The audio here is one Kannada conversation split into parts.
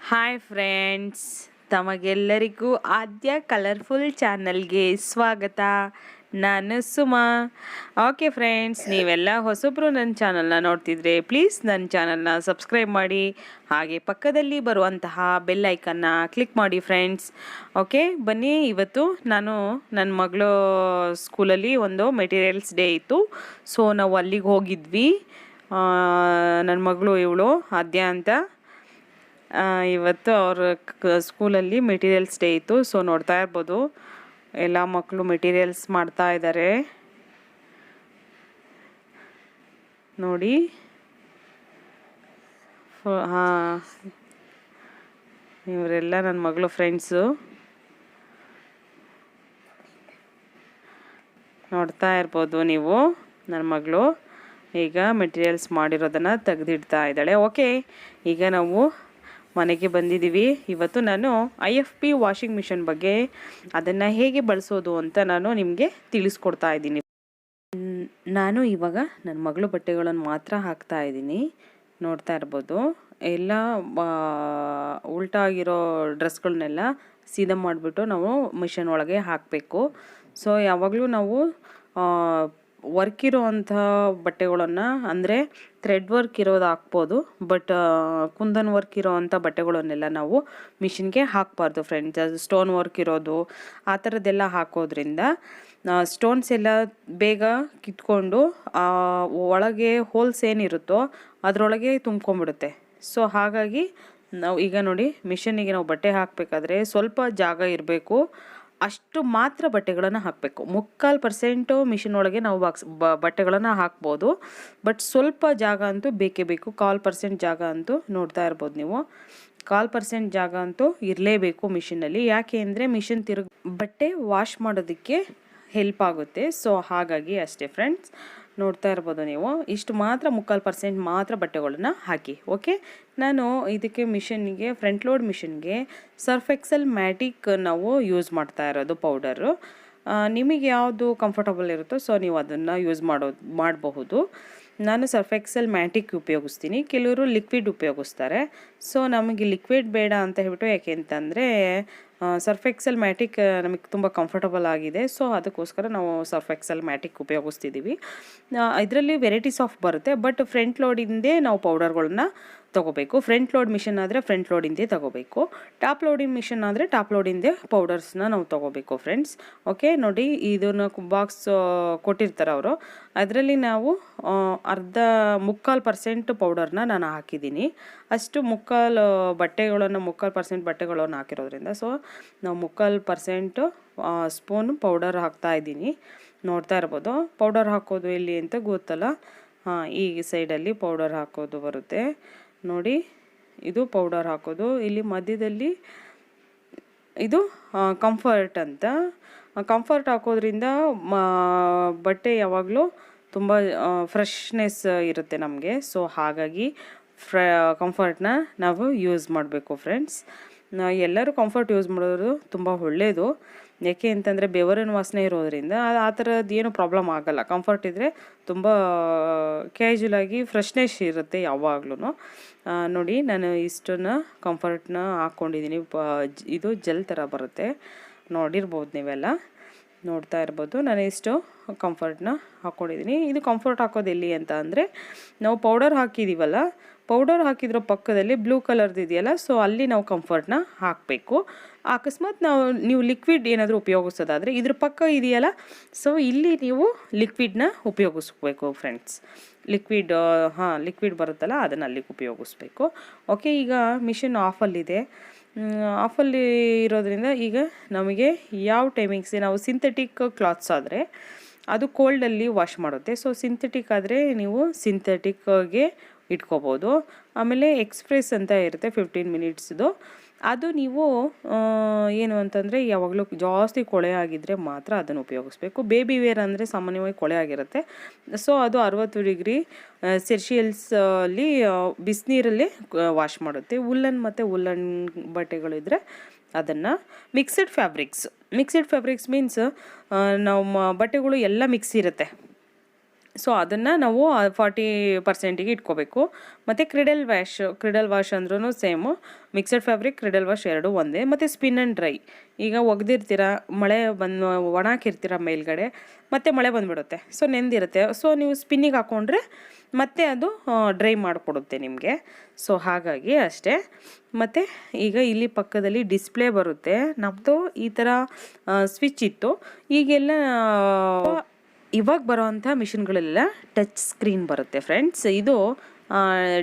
ಹಾಯ್ ಫ್ರೆಂಡ್ಸ್, ತಮಗೆಲ್ಲರಿಗೂ ಆದ್ಯ ಕಲರ್ಫುಲ್ ಚಾನಲ್ಗೆ ಸ್ವಾಗತ. ನಾನು ಸುಮಾ. ಓಕೆ ಫ್ರೆಂಡ್ಸ್, ನೀವೆಲ್ಲ ಹೊಸಬ್ರು ನನ್ನ ಚಾನಲ್ನ ನೋಡ್ತಿದ್ರೆ ಪ್ಲೀಸ್ ನನ್ನ ಚಾನಲ್ನ ಸಬ್ಸ್ಕ್ರೈಬ್ ಮಾಡಿ, ಹಾಗೆ ಪಕ್ಕದಲ್ಲಿ ಬರುವಂತಹ ಬೆಲ್ ಐಕನ್ನ ಕ್ಲಿಕ್ ಮಾಡಿ ಫ್ರೆಂಡ್ಸ್. ಓಕೆ, ಬನ್ನಿ. ಇವತ್ತು ನಾನು ನನ್ನ ಮಗಳು ಸ್ಕೂಲಲ್ಲಿ ಒಂದು ಮೆಟೀರಿಯಲ್ಸ್ ಡೇ ಇತ್ತು, ಸೊ ನಾವು ಅಲ್ಲಿಗೆ ಹೋಗಿದ್ವಿ. ನನ್ನ ಮಗಳು ಇವಳು ಆದ್ಯ ಅಂತ. ಇವತ್ತು ಅವ್ರ ಸ್ಕೂಲಲ್ಲಿ ಮೆಟೀರಿಯಲ್ಸ್ ಡೇ ಇತ್ತು, ಸೊ ನೋಡ್ತಾ ಇರ್ಬೋದು ಎಲ್ಲ ಮಕ್ಕಳು ಮೆಟೀರಿಯಲ್ಸ್ ಮಾಡ್ತಾ ಇದ್ದಾರೆ ನೋಡಿ. ಹಾಂ, ಇವರೆಲ್ಲ ನನ್ನ ಮಗಳು ಫ್ರೆಂಡ್ಸು. ನೋಡ್ತಾ ಇರ್ಬೋದು ನೀವು, ನನ್ನ ಮಗಳು ಈಗ ಮೆಟೀರಿಯಲ್ಸ್ ಮಾಡಿರೋದನ್ನು ತೆಗೆದಿಡ್ತಾ ಇದ್ದಾಳೆ. ಓಕೆ, ಈಗ ನಾವು ಮನೆಗೆ ಬಂದಿದ್ದೀವಿ. ಇವತ್ತು ನಾನು IFB ವಾಷಿಂಗ್ ಮಿಷಿನ್ ಬಗ್ಗೆ, ಅದನ್ನು ಹೇಗೆ ಬಳಸೋದು ಅಂತ ನಾನು ನಿಮಗೆ ತಿಳಿಸ್ಕೊಡ್ತಾ ಇದ್ದೀನಿ. ನಾನು ಇವಾಗ ನನ್ನ ಮಗಳು ಬಟ್ಟೆಗಳನ್ನು ಮಾತ್ರ ಹಾಕ್ತಾ ಇದ್ದೀನಿ. ನೋಡ್ತಾ ಇರ್ಬೋದು, ಎಲ್ಲ ಉಲ್ಟಾಗಿರೋ ಡ್ರೆಸ್ಗಳನ್ನೆಲ್ಲ ಸೀದಾ ಮಾಡಿಬಿಟ್ಟು ನಾವು ಮಿಷನ್ ಒಳಗೆ ಹಾಕಬೇಕು. ಸೊ ಯಾವಾಗಲೂ ನಾವು ವರ್ಕ್ ಇರೋ ಅಂಥ ಬಟ್ಟೆಗಳನ್ನು, ಅಂದರೆ ಥ್ರೆಡ್ ವರ್ಕ್ ಇರೋದು ಹಾಕ್ಬೋದು, ಬಟ್ ಕುಂದನ್ ವರ್ಕ್ ಇರೋ ಅಂಥ ಬಟ್ಟೆಗಳನ್ನೆಲ್ಲ ನಾವು ಮಿಷಿನ್ಗೆ ಹಾಕಬಾರ್ದು ಫ್ರೆಂಡ್ಸ್. ಅದು ಸ್ಟೋನ್ ವರ್ಕ್ ಇರೋದು ಆ ಥರದ್ದೆಲ್ಲ ಹಾಕೋದ್ರಿಂದ ಸ್ಟೋನ್ಸ್ ಎಲ್ಲ ಬೇಗ ಕಿತ್ಕೊಂಡು ಒಳಗೆ ಹೋಲ್ಸ್ ಏನಿರುತ್ತೋ ಅದರೊಳಗೆ ತುಂಬ್ಕೊಂಡ್ಬಿಡುತ್ತೆ. ಸೊ ಹಾಗಾಗಿ ನಾವು ಈಗ ನೋಡಿ, ಮಿಷನ್ನಿಗೆ ನಾವು ಬಟ್ಟೆ ಹಾಕಬೇಕಾದ್ರೆ ಸ್ವಲ್ಪ ಜಾಗ ಇರಬೇಕು, ಅಷ್ಟು ಮಾತ್ರ ಬಟ್ಟೆಗಳನ್ನು ಹಾಕಬೇಕು. 3/4% ಮಿಷಿನ್ ಒಳಗೆ ನಾವು ಬಟ್ಟೆಗಳನ್ನು ಹಾಕ್ಬೋದು, ಬಟ್ ಸ್ವಲ್ಪ ಜಾಗ ಅಂತೂ ಬೇಕೇ ಬೇಕು. 1/4% ಜಾಗ ಅಂತೂ ನೋಡ್ತಾ ಇರ್ಬೋದು ನೀವು, 1/4% ಜಾಗ ಅಂತೂ ಇರಲೇಬೇಕು ಮಿಷಿನಲ್ಲಿ. ಯಾಕೆ ಅಂದರೆ ಮಿಷಿನ್ ಬಟ್ಟೆ ವಾಶ್ ಮಾಡೋದಕ್ಕೆ ಹೆಲ್ಪ್ ಆಗುತ್ತೆ. ಸೊ ಹಾಗಾಗಿ ಅಷ್ಟೇ ಫ್ರೆಂಡ್ಸ್, ನೋಡ್ತಾ ಇರ್ಬೋದು ನೀವು, ಇಷ್ಟು ಮಾತ್ರ 3/4% ಮಾತ್ರ ಬಟ್ಟೆಗಳನ್ನ ಹಾಕಿ. ಓಕೆ, ನಾನು ಇದಕ್ಕೆ ಮಿಷನ್ಗೆ, ಫ್ರಂಟ್ ಲೋಡ್ ಮಿಷನ್ಗೆ ಸರ್ಫ್ ಎಕ್ಸೆಲ್ ಮ್ಯಾಟಿಕ್ ನಾವು ಯೂಸ್ ಮಾಡ್ತಾ ಇರೋದು ಪೌಡರು. ನಿಮಗೆ ಯಾವುದು ಕಂಫರ್ಟಬಲ್ ಇರುತ್ತೋ ಸೊ ನೀವು ಅದನ್ನು ಯೂಸ್ ಮಾಡಬಹುದು. ನಾನು ಸರ್ಫ್ ಎಕ್ಸೆಲ್ ಮ್ಯಾಟಿಕ್ ಉಪಯೋಗಿಸ್ತೀನಿ, ಕೆಲವರು ಲಿಕ್ವಿಡ್ ಉಪಯೋಗಿಸ್ತಾರೆ. ಸೊ ನಮಗೆ ಲಿಕ್ವಿಡ್ ಬೇಡ ಅಂತ ಹೇಳ್ಬಿಟ್ಟು, ಯಾಕೆ ಅಂತಂದರೆ ಸರ್ಫ್ ಎಕ್ಸೆಲ್ ಮ್ಯಾಟಿಕ್ ನಮಗೆ ತುಂಬ ಕಂಫರ್ಟಬಲ್ ಆಗಿದೆ. ಸೊ ಅದಕ್ಕೋಸ್ಕರ ನಾವು ಸರ್ಫ್ ಎಕ್ಸೆಲ್ ಮ್ಯಾಟಿಕ್ ಉಪಯೋಗಿಸ್ತಿದ್ದೀವಿ. ಇದರಲ್ಲಿ ವೆರೈಟೀಸ್ ಆಫ್ ಬರುತ್ತೆ, ಬಟ್ ಫ್ರಂಟ್ ಲೋಡಿಂದೇ ನಾವು ಪೌಡರ್ಗಳನ್ನ ತೊಗೋಬೇಕು. ಫ್ರಂಟ್ ಲೋಡ್ ಮಿಷನ್ ಆದರೆ ಫ್ರಂಟ್ ಲೋಡಿಂದೇ ತೊಗೋಬೇಕು, ಟಾಪ್ ಲೋಡಿಂಗ್ ಮಿಷನ್ ಆದರೆ ಟಾಪ್ ಲೋಡಿಂದೇ ಪೌಡರ್ಸ್ನ ನಾವು ತೊಗೋಬೇಕು ಫ್ರೆಂಡ್ಸ್. ಓಕೆ, ನೋಡಿ, ಇದನ್ನು ಬಾಕ್ಸ್ ಕೊಟ್ಟಿರ್ತಾರೆ ಅವರು, ಅದರಲ್ಲಿ ನಾವು 3/4% ಪೌಡರ್ನ ನಾನು ಹಾಕಿದ್ದೀನಿ. ಅಷ್ಟು 3/4% ಬಟ್ಟೆಗಳನ್ನು ಹಾಕಿರೋದ್ರಿಂದ ಸೊ ನಾವು 3/4% ಸ್ಪೂನ್ ಪೌಡರ್ ಹಾಕ್ತಾ ಇದ್ದೀನಿ. ನೋಡ್ತಾ ಇರ್ಬೋದು, ಪೌಡರ್ ಹಾಕೋದು ಎಲ್ಲಿ ಅಂತ ಗೊತ್ತಲ್ಲ. ಹಾಂ, ಈ ಸೈಡಲ್ಲಿ ಪೌಡರ್ ಹಾಕೋದು ಬರುತ್ತೆ ನೋಡಿ, ಇದು ಪೌಡರ್ ಹಾಕೋದು. ಇಲ್ಲಿ ಮಧ್ಯದಲ್ಲಿ ಇದು ಕಂಫರ್ಟ್ ಅಂತ. ಕಂಫರ್ಟ್ ಹಾಕೋದ್ರಿಂದ ಬಟ್ಟೆ ಯಾವಾಗಲೂ ತುಂಬ ಫ್ರೆಶ್ನೆಸ್ ಇರುತ್ತೆ ನಮಗೆ. ಸೊ ಹಾಗಾಗಿ ಕಂಫರ್ಟ್ನ ನಾವು ಯೂಸ್ ಮಾಡಬೇಕು ಫ್ರೆಂಡ್ಸ್. ಎಲ್ಲರೂ ಕಂಫರ್ಟ್ ಯೂಸ್ ಮಾಡೋದು ತುಂಬ ಒಳ್ಳೆಯದು. ಯಾಕೆ ಅಂತಂದರೆ ಬೆವರಿನ ವಾಸನೆ ಇರೋದ್ರಿಂದ ಆ ಥರದ್ದು ಏನು ಪ್ರಾಬ್ಲಮ್ ಆಗೋಲ್ಲ. ಕಂಫರ್ಟ್ ಇದ್ದರೆ ತುಂಬ ಕ್ಯಾಶುಯಲಾಗಿ ಫ್ರೆಶ್ನೆಸ್ ಇರುತ್ತೆ ಯಾವಾಗ್ಲೂ. ನೋಡಿ, ನಾನು ಇಷ್ಟನ್ನು ಕಂಫರ್ಟ್ನ ಹಾಕ್ಕೊಂಡಿದ್ದೀನಿ. ಇದು ಜೆಲ್ ಥರ ಬರುತ್ತೆ, ನೋಡಿರ್ಬೋದು ನೀವೆಲ್ಲ, ನೋಡ್ತಾ ಇರ್ಬೋದು. ನಾನು ಇಷ್ಟು ಕಂಫರ್ಟ್ನ ಹಾಕ್ಕೊಂಡಿದ್ದೀನಿ. ಇದು ಕಂಫರ್ಟ್ ಹಾಕೋದು ಎಲ್ಲಿ ಅಂತ ಅಂದರೆ, ನಾವು ಪೌಡರ್ ಹಾಕಿದ್ದೀವಲ್ಲ, ಪೌಡರ್ ಹಾಕಿದ್ರೋ ಪಕ್ಕದಲ್ಲಿ ಬ್ಲೂ ಕಲರ್ದು ಇದೆಯಲ್ಲ, ಸೊ ಅಲ್ಲಿ ನಾವು ಕಂಫರ್ಟ್ನ ಹಾಕಬೇಕು. ಅಕಸ್ಮಾತ್ ನೀವು ಲಿಕ್ವಿಡ್ ಏನಾದರೂ ಉಪಯೋಗಿಸೋದಾದರೆ ಇದ್ರ ಪಕ್ಕ ಇದೆಯಲ್ಲ, ಸೊ ಇಲ್ಲಿ ನೀವು ಲಿಕ್ವಿಡ್ನ ಉಪಯೋಗಿಸ್ಬೇಕು ಫ್ರೆಂಡ್ಸ್. ಲಿಕ್ವಿಡ್ ಬರುತ್ತಲ್ಲ, ಅದನ್ನು ಅಲ್ಲಿಗೆ ಉಪಯೋಗಿಸ್ಬೇಕು. ಓಕೆ, ಈಗ ಮಿಷಿನ್ ಆಫಲ್ಲಿದೆ. ಆಫಲ್ಲಿ ಇರೋದ್ರಿಂದ ಈಗ ನಮಗೆ ಯಾವ ಟೈಮಿಂಗ್ಸ್, ನಾವು ಸಿಂಥೆಟಿಕ್ ಕ್ಲಾತ್ಸ್ ಆದರೆ ಅದು ಕೋಲ್ಡಲ್ಲಿ ವಾಶ್ ಮಾಡುತ್ತೆ. ಸೊ ಸಿಂಥೆಟಿಕ್ ಆದರೆ ನೀವು ಸಿಂಥೆಟಿಕ್ಗೆ ಇಟ್ಕೋಬೋದು. ಆಮೇಲೆ ಎಕ್ಸ್ಪ್ರೆಸ್ ಅಂತ ಇರುತ್ತೆ 15 ಮಿನಿಟ್ಸ್ದು, ಅದು ನೀವು ಏನು ಅಂತಂದರೆ ಯಾವಾಗಲೂ ಜಾಸ್ತಿ ಕೊಳೆ ಆಗಿದ್ದರೆ ಮಾತ್ರ ಅದನ್ನು ಉಪಯೋಗಿಸ್ಬೇಕು. ಬೇಬಿ ವೇರ್ ಅಂದರೆ ಸಾಮಾನ್ಯವಾಗಿ ಕೊಳೆ ಆಗಿರುತ್ತೆ. ಸೊ ಅದು 60 ಡಿಗ್ರಿ ಸೆಲ್ಸಿಯಸ್ಸಲ್ಲಿ ಬಿಸಿನೀರಲ್ಲಿ ವಾಶ್ ಮಾಡುತ್ತೆ. ಉಲ್ಲನ್ ಮತ್ತು ಉಲ್ಲನ್ ಬಟ್ಟೆಗಳಿದ್ದರೆ ಅದನ್ನು ಮಿಕ್ಸೆಡ್ ಫ್ಯಾಬ್ರಿಕ್ಸ್ ಮೀನ್ಸ್ ನಾವು ಬಟ್ಟೆಗಳು ಎಲ್ಲ ಮಿಕ್ಸ್ ಇರುತ್ತೆ. ಸೊ ಅದನ್ನು ನಾವು 40%ಗೆ ಇಟ್ಕೋಬೇಕು. ಮತ್ತು ಕ್ರಿಡಲ್ ವಾಶ್ ಅಂದ್ರೂ ಸೇಮು, ಮಿಕ್ಸಡ್ ಫ್ಯಾಬ್ರಿಕ್ ಕ್ರಿಡಲ್ ವಾಶ್ ಎರಡೂ ಒಂದೇ. ಮತ್ತು ಸ್ಪಿನ್ ಆ್ಯಂಡ್ ಡ್ರೈ, ಈಗ ಒಗೆದಿರ್ತೀರ, ಮಳೆ ಬಂದು ಒಣ ಹಾಕಿರ್ತೀರ ಮೇಲ್ಗಡೆ, ಮತ್ತು ಮಳೆ ಬಂದುಬಿಡುತ್ತೆ, ಸೊ ನೆಂದಿರುತ್ತೆ. ಸೊ ನೀವು ಸ್ಪಿನ್ನಿಗೆ ಹಾಕ್ಕೊಂಡ್ರೆ ಮತ್ತೆ ಅದು ಡ್ರೈ ಮಾಡಿಕೊಡುತ್ತೆ ನಿಮಗೆ. ಸೊ ಹಾಗಾಗಿ ಅಷ್ಟೇ. ಮತ್ತು ಈಗ ಇಲ್ಲಿ ಪಕ್ಕದಲ್ಲಿ ಡಿಸ್ಪ್ಲೇ ಬರುತ್ತೆ. ನಮ್ಮದು ಈ ಥರ ಸ್ವಿಚ್ ಇತ್ತು. ಈಗೆಲ್ಲ ಇವಾಗ ಬರೋವಂಥ ಮಿಷಿನ್ಗಳೆಲ್ಲ ಟಚ್ ಸ್ಕ್ರೀನ್ ಬರುತ್ತೆ ಫ್ರೆಂಡ್ಸ್. ಇದು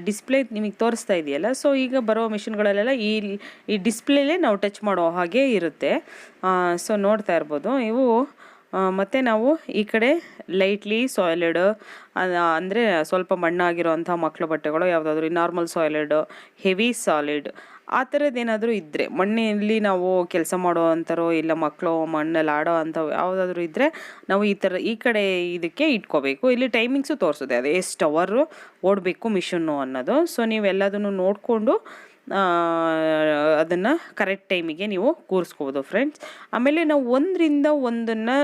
ಡಿಸ್ಪ್ಲೇ ನಿಮಗೆ ತೋರಿಸ್ತಾ ಇದೆಯಲ್ಲ, ಸೊ ಈಗ ಬರೋ ಮಿಷಿನ್ಗಳಲ್ಲೆಲ್ಲ ಈ ಡಿಸ್ಪ್ಲೇಲೇ ನಾವು ಟಚ್ ಮಾಡೋ ಹಾಗೆ ಇರುತ್ತೆ. ಸೊ ನೋಡ್ತಾ ಇರ್ಬೋದು ಇವು. ಮತ್ತು ನಾವು ಈ ಕಡೆ ಲೈಟ್ಲಿ ಸಾಯ್ಲೆಡ್, ಅಂದರೆ ಸ್ವಲ್ಪ ಮಣ್ಣಾಗಿರೋವಂಥ ಮಕ್ಕಳ ಬಟ್ಟೆಗಳು ಯಾವುದಾದ್ರೂ ನಾರ್ಮಲ್ ಸಾಯ್ಲೆಡ್, ಹೆವಿ ಸಾಲಿಡ್ ಆ ಥರದ್ದೇನಾದರೂ ಇದ್ದರೆ, ಮಣ್ಣಲ್ಲಿ ನಾವು ಕೆಲಸ ಮಾಡೋ ಅಂಥರೋ ಇಲ್ಲ ಮಕ್ಕಳು ಮಣ್ಣಲ್ಲಿ ಆಡೋ ಅಂಥವು ಯಾವುದಾದ್ರೂ ಇದ್ದರೆ ನಾವು ಈ ಕಡೆ ಇದಕ್ಕೆ ಇಟ್ಕೋಬೇಕು. ಇಲ್ಲಿ ಟೈಮಿಂಗ್ಸು ತೋರಿಸುತ್ತೆ, ಅದು ಎಷ್ಟು ಅವರು ಓಡಬೇಕು ಮಿಷನ್ನು ಅನ್ನೋದು. ಸೊ ನೀವೆಲ್ಲದನ್ನು ನೋಡಿಕೊಂಡು ಅದನ್ನು ಕರೆಕ್ಟ್ ಟೈಮಿಗೆ ನೀವು ಕೂರಿಸ್ಕೋಬೋದು ಫ್ರೆಂಡ್ಸ್. ಆಮೇಲೆ ನಾವು ಒಂದರಿಂದ ಒಂದನ್ನು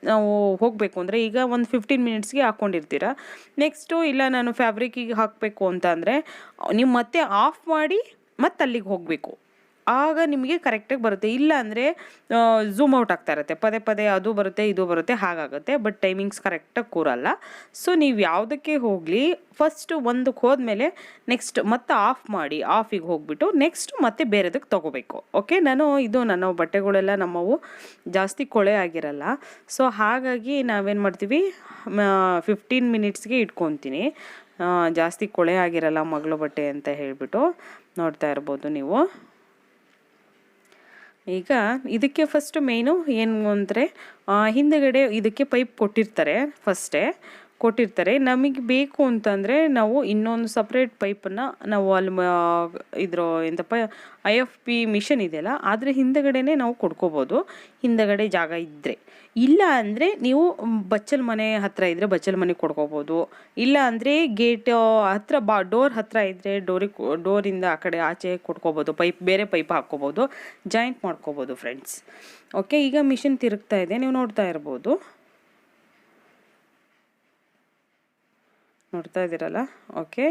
ನಾವು ಹೋಗಬೇಕು ಅಂದರೆ, ಈಗ ಒಂದು 15 ಮಿನಿಟ್ಸ್ಗೆ ಹಾಕ್ಕೊಂಡಿರ್ತೀರ, ನೆಕ್ಸ್ಟು ಇಲ್ಲ ನಾನು ಫ್ಯಾಬ್ರಿಕ್ಕಿಗೆ ಹಾಕಬೇಕು ಅಂತ ಅಂದರೆ ನೀವು ಮತ್ತೆ ಆಫ್ ಮಾಡಿ ಮತ್ತೆ ಅಲ್ಲಿಗೆ ಹೋಗಬೇಕು, ಆಗ ನಿಮಗೆ ಕರೆಕ್ಟಾಗಿ ಬರುತ್ತೆ. ಇಲ್ಲ ಅಂದರೆ ಝೂಮ್ ಔಟ್ ಆಗ್ತಾ ಇರುತ್ತೆ, ಪದೇ ಪದೇ ಅದು ಬರುತ್ತೆ ಇದು ಬರುತ್ತೆ, ಹಾಗಾಗುತ್ತೆ. ಬಟ್ ಟೈಮಿಂಗ್ಸ್ ಕರೆಕ್ಟಾಗಿ ಕೂರಲ್ಲ. ಸೊ ನೀವು ಯಾವುದಕ್ಕೆ ಹೋಗಲಿ ಫಸ್ಟು ಒಂದಕ್ಕೆ ಹೋದ್ಮೇಲೆ ನೆಕ್ಸ್ಟ್ ಮತ್ತೆ ಆಫ್ ಮಾಡಿ, ಆಫಿಗೆ ಹೋಗ್ಬಿಟ್ಟು ನೆಕ್ಸ್ಟ್ ಮತ್ತೆ ಬೇರೆದಕ್ಕೆ ತೊಗೋಬೇಕು. ಓಕೆ, ನನ್ನ ಬಟ್ಟೆಗಳೆಲ್ಲ ನಮ್ಮವು ಜಾಸ್ತಿ ಕೊಳೆ ಆಗಿರಲ್ಲ. ಸೊ ಹಾಗಾಗಿ ನಾವೇನು ಮಾಡ್ತೀವಿ, 15 ಮಿನಿಟ್ಸ್ಗೆ ಇಟ್ಕೊತೀನಿ, ಜಾಸ್ತಿ ಕೊಳೆ ಆಗಿರಲ್ಲ ಮಗಳ ಬಟ್ಟೆ ಅಂತ ಹೇಳಿಬಿಟ್ಟು. ನೋಡ್ತಾ ಇರ್ಬೋದು ನೀವು. ಈಗ ಇದಕ್ಕೆ ಫಸ್ಟ್ ಮೇಯ್ನು ಏನು ಅಂದರೆ, ಹಿಂದಗಡೆ ಇದಕ್ಕೆ ಪೈಪ್ ಕೊಟ್ಟಿರ್ತಾರೆ. ನಮಗೆ ಬೇಕು ಅಂತಂದರೆ ನಾವು ಇನ್ನೊಂದು ಸಪ್ರೇಟ್ ಪೈಪನ್ನು ನಾವು ಅಲ್ಲಿ IFB ಮಿಷನ್ ಇದೆಯಲ್ಲ ಅದ್ರ ಹಿಂದಗಡೆನೇ ನಾವು ಕೊಡ್ಕೋಬೋದು, ಹಿಂದಗಡೆ ಜಾಗ ಇದ್ದರೆ. ಇಲ್ಲ ಅಂದರೆ ನೀವು ಬಚ್ಚಲ ಮನೆ ಹತ್ತಿರ ಇದ್ದರೆ ಬಚ್ಚಲ ಮನೆಗೆ ಕೊಡ್ಕೋಬೋದು. ಇಲ್ಲ ಅಂದರೆ ಗೇಟ್ ಹತ್ತಿರ ಡೋರ್ ಹತ್ತಿರ ಇದ್ದರೆ ಡೋರಿಂದ ಆ ಕಡೆ ಆಚೆ ಕೊಡ್ಕೋಬೋದು, ಬೇರೆ ಪೈಪ್ ಹಾಕ್ಕೋಬೋದು, ಜಾಯಿಂಟ್ ಮಾಡ್ಕೋಬೋದು ಫ್ರೆಂಡ್ಸ್. ಓಕೆ, ಈಗ ಮಿಷಿನ್ ತಿರುಗ್ತಾ ಇದೆ, ನೀವು ನೋಡ್ತಾ ಇರ್ಬೋದು. ನೋಡ್ತಾ ಇದ್ದೀರಲ್ಲ. ಓಕೆ,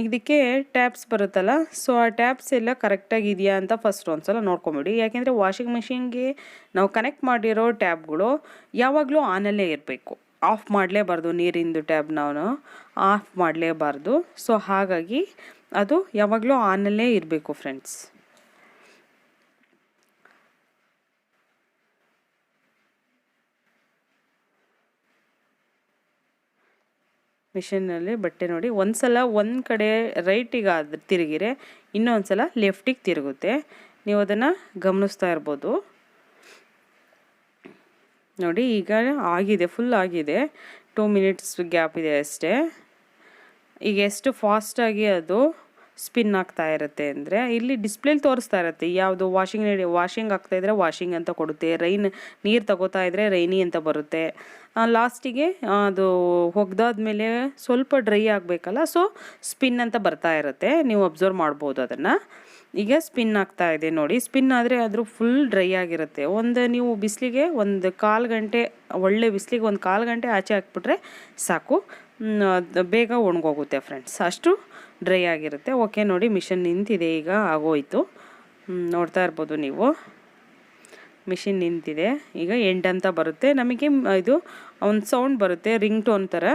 ಇದಕ್ಕೆ ಟ್ಯಾಪ್ಸ್ ಬರುತ್ತಲ್ಲ, ಸೊ ಆ ಟ್ಯಾಪ್ಸ್ ಎಲ್ಲ ಕರೆಕ್ಟಾಗಿ ಇದೆಯಾ ಅಂತ ಫಸ್ಟ್ ಒಂದ್ಸಲ ನೋಡ್ಕೊಂಬಿಡಿ. ಯಾಕೆಂದರೆ ವಾಷಿಂಗ್ ಮಿಷಿನ್ಗೆ ನಾವು ಕನೆಕ್ಟ್ ಮಾಡಿರೋ ಟ್ಯಾಬ್ಗಳು ಯಾವಾಗಲೂ ಆನಲ್ಲೇ ಇರಬೇಕು, ಆಫ್ ಮಾಡಲೇಬಾರ್ದು. ನೀರಿಂದು ಟ್ಯಾಬ್ ನಾವು ಆಫ್ ಮಾಡಲೇಬಾರ್ದು. ಸೊ ಹಾಗಾಗಿ ಅದು ಯಾವಾಗಲೂ ಆನಲ್ಲೇ ಇರಬೇಕು ಫ್ರೆಂಡ್ಸ್. ಮಿಷಿನಲ್ಲಿ ಬಟ್ಟೆ ನೋಡಿ, ಒಂದ್ಸಲ ಒಂದು ಕಡೆ ರೈಟಿಗೆ ತಿರುಗಿರೆ ಇನ್ನೊಂದು ಸಲ ಲೆಫ್ಟಿಗೆ ತಿರುಗುತ್ತೆ. ನೀವು ಅದನ್ನು ಗಮನಿಸ್ತಾ ಇರ್ಬೋದು. ನೋಡಿ, ಈಗ ಆಗಿದೆ, ಫುಲ್ ಆಗಿದೆ, 2 ಮಿನಿಟ್ಸ್ ಗ್ಯಾಪ್ ಇದೆ ಅಷ್ಟೇ. ಈಗ ಎಷ್ಟು ಫಾಸ್ಟಾಗಿ ಅದು ಸ್ಪಿನ್ ಆಗ್ತಾ ಇರುತ್ತೆ ಅಂದರೆ, ಇಲ್ಲಿ ಡಿಸ್ಪ್ಲೇಲಿ ತೋರಿಸ್ತಾ ಇರುತ್ತೆ ಯಾವುದು ವಾಷಿಂಗ್ ಆಗ್ತಾಯಿದ್ರೆ ವಾಷಿಂಗ್ ಅಂತ ಕೊಡುತ್ತೆ, ನೀರು ತಗೋತಾ ಇದ್ದರೆ ರೈನಿ ಅಂತ ಬರುತ್ತೆ. ಲಾಸ್ಟಿಗೆ ಅದು ಒಗ್ದಾದ್ಮೇಲೆ ಸ್ವಲ್ಪ ಡ್ರೈ ಆಗಬೇಕಲ್ಲ, ಸೊ ಸ್ಪಿನ್ ಅಂತ ಬರ್ತಾ ಇರುತ್ತೆ. ನೀವು ಅಬ್ಸರ್ವ್ ಮಾಡ್ಬೋದು ಅದನ್ನು. ಈಗ ಸ್ಪಿನ್ ಆಗ್ತಾ ಇದೆ ನೋಡಿ. ಸ್ಪಿನ್ ಆದರೆ ಅದ್ರ ಫುಲ್ ಡ್ರೈ ಆಗಿರುತ್ತೆ. ನೀವು ಬಿಸಿಲಿಗೆ ಒಂದು 1/4 ಗಂಟೆ, ಒಳ್ಳೆ ಬಿಸಿಲಿಗೆ 1/4 ಗಂಟೆ ಆಚೆ ಹಾಕ್ಬಿಟ್ರೆ ಸಾಕು, ಬೇಗ ಒಣಗೋಗುತ್ತೆ ಫ್ರೆಂಡ್ಸ್, ಅಷ್ಟು ಡ್ರೈ ಆಗಿರುತ್ತೆ. ಓಕೆ ನೋಡಿ, ಮಿಷನ್ ನಿಂತಿದೆ, ಈಗ ಆಗೋಯ್ತು. ನೋಡ್ತಾ ಇರ್ಬೋದು ನೀವು, ಮಿಷಿನ್ ನಿಂತಿದೆ. ಈಗ ಎಂಡ್ ಅಂತ ಬರುತ್ತೆ ನಮಗೆ, ಇದು ಒಂದು ಸೌಂಡ್ ಬರುತ್ತೆ ರಿಂಗ್ ಟೋನ್ ಥರ.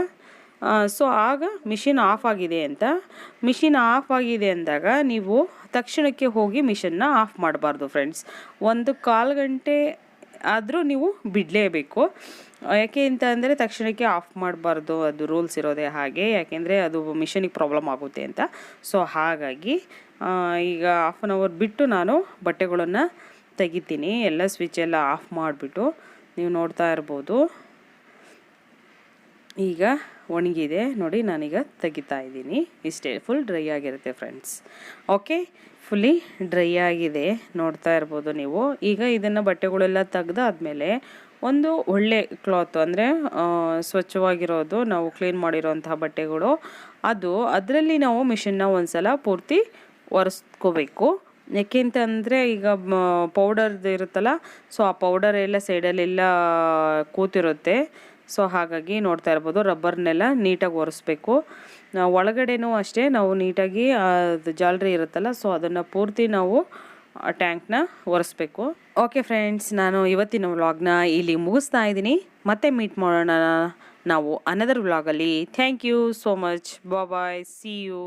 ಸೊ ಆಗ ಮಿಷಿನ್ ಆಫ್ ಆಗಿದೆ ಅಂತ. ಮಿಷಿನ್ ಆಫ್ ಆಗಿದೆ ಅಂದಾಗ ನೀವು ತಕ್ಷಣಕ್ಕೆ ಹೋಗಿ ಮಿಷನ್ನ ಆಫ್ ಮಾಡಬಾರ್ದು ಫ್ರೆಂಡ್ಸ್. 1/4 ಗಂಟೆ ಆದರೂ ನೀವು ಬಿಡಲೇಬೇಕು. ಯಾಕೆ ಅಂತ ಅಂದರೆ ತಕ್ಷಣಕ್ಕೆ ಆಫ್ ಮಾಡಬಾರ್ದು, ಅದು ರೂಲ್ಸ್ ಇರೋದೇ ಹಾಗೆ, ಯಾಕೆಂದರೆ ಅದು ಮಿಷನಿಗೆ ಪ್ರಾಬ್ಲಮ್ ಆಗುತ್ತೆ ಅಂತ. ಸೊ ಹಾಗಾಗಿ ಈಗ 1/2 ಅವರ್ ಬಿಟ್ಟು ನಾನು ಬಟ್ಟೆಗಳನ್ನು ತೆಗಿತೀನಿ, ಎಲ್ಲ ಸ್ವಿಚ್ ಎಲ್ಲ ಆಫ್ ಮಾಡಿಬಿಟ್ಟು. ನೀವು ನೋಡ್ತಾ ಇರ್ಬೋದು, ಈಗ ಒಣಗಿದೆ ನೋಡಿ, ನಾನೀಗ ತೆಗಿತಾ ಇದ್ದೀನಿ. ಇಷ್ಟೇ, ಫುಲ್ ಡ್ರೈ ಆಗಿರುತ್ತೆ ಫ್ರೆಂಡ್ಸ್. ಓಕೆ, ಫುಲ್ಲಿ ಡ್ರೈ ಆಗಿದೆ, ನೋಡ್ತಾ ಇರ್ಬೋದು ನೀವು. ಈಗ ಇದನ್ನು ಬಟ್ಟೆಗಳೆಲ್ಲ ತೆಗ್ದಾದ್ಮೇಲೆ ಒಂದು ಒಳ್ಳೆ ಕ್ಲಾತ್, ಅಂದರೆ ಸ್ವಚ್ಛವಾಗಿರೋದು, ನಾವು ಕ್ಲೀನ್ ಮಾಡಿರೋಂತಹ ಬಟ್ಟೆಗಳು, ಅದರಲ್ಲಿ ನಾವು ಮಿಷನ್ನ ಒಂದ್ಸಲ ಪೂರ್ತಿ ಒರೆಸ್ಕೋಬೇಕು. ಯಾಕೆಂತಂದರೆ ಈಗ ಪೌಡರ್ದು ಇರುತ್ತಲ್ಲ, ಸೊ ಆ ಪೌಡರ್ ಎಲ್ಲ ಸೈಡಲ್ಲೆಲ್ಲ ಕೂತಿರುತ್ತೆ. ಸೊ ಹಾಗಾಗಿ ನೋಡ್ತಾ ಇರ್ಬೋದು ರಬ್ಬರ್ನೆಲ್ಲ ನೀಟಾಗಿ ಒರೆಸ್ಬೇಕು. ಒಳಗಡೆನೂ ಅಷ್ಟೇ ನಾವು ನೀಟಾಗಿ ಅದು ಜಾಲರಿ ಇರುತ್ತಲ್ಲ, ಸೊ ಅದನ್ನು ಪೂರ್ತಿ ನಾವು ಟ್ಯಾಂಕ್ನ ಒರೆಸ್ಬೇಕು. ಓಕೆ ಫ್ರೆಂಡ್ಸ್, ನಾನು ಇವತ್ತಿನ ವ್ಲಾಗ್ನ ಇಲ್ಲಿ ಮುಗಿಸ್ತಾ ಇದ್ದೀನಿ. ಮತ್ತೆ ಮೀಟ್ ಮಾಡೋಣ ನಾವು ಅನದರ್ ವ್ಲಾಗಲ್ಲಿ. Thank you so much. Bye, see you.